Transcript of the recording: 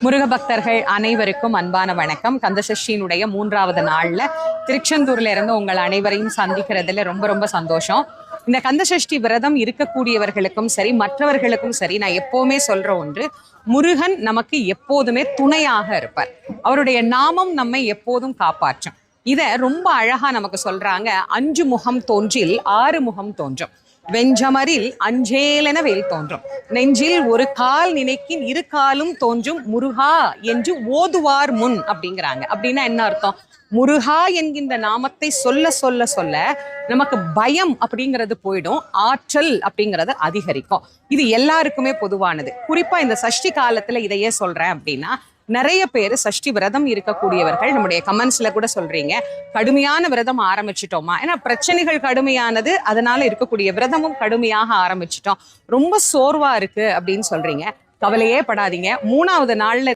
முருக பக்தர்கள் அனைவருக்கும் அன்பான வணக்கம். கந்தசஷ்டியினுடைய 3வது நாள்ல திருச்செந்தூர்ல இருந்து உங்கள் அனைவரையும் சந்திக்கிறதுல ரொம்ப ரொம்ப சந்தோஷம். இந்த கந்தசஷ்டி விரதம் இருக்கக்கூடியவர்களுக்கும் சரி, மற்றவர்களுக்கும் சரி, நான் எப்பவுமே சொல்ற ஒன்று, முருகன் நமக்கு எப்போதுமே துணையாக இருப்பார். அவருடைய நாமம் நம்மை எப்போதும் காப்பாற்றும். இத ரொம்ப அழகா நமக்கு சொல்றாங்க. 5 முகம் தோன்றில் 6 முகம் தோன்றும், வெஞ்சமரில் அஞ்சேலென வேல் தோன்றும், நெஞ்சில் ஒரு கால் நினைக்கின் 2 காலும் தோன்றும் முருகா என்று ஓதுவார் முன் அப்படிங்கிறாங்க. அப்படின்னா என்ன அர்த்தம்? முருகா என்கின்ற நாமத்தை சொல்ல சொல்ல சொல்ல நமக்கு பயம் அப்படிங்கிறது போயிடும், ஆற்றல் அப்படிங்கிறது அதிகரிக்கும். இது எல்லாருக்குமே பொதுவானது. குறிப்பா இந்த சஷ்டி காலத்துல இதையே சொல்றேன் அப்படின்னா, நிறைய பேர் சஷ்டி விரதம் இருக்கக்கூடியவர்கள் நம்முடைய கமெண்ட்ஸ்ல கூட சொல்றீங்க, கடுமையான விரதம் ஆரம்பிச்சிட்டோமா, ஏன்னா பிரச்சனைகள் கடுமையானது, அதனால இருக்கக்கூடிய விரதமும் கடுமையாக ஆரம்பிச்சிட்டோம், ரொம்ப சோர்வா இருக்கு அப்படின்னு சொல்றீங்க. கவலையே படாதீங்க. 3வது நாள்ல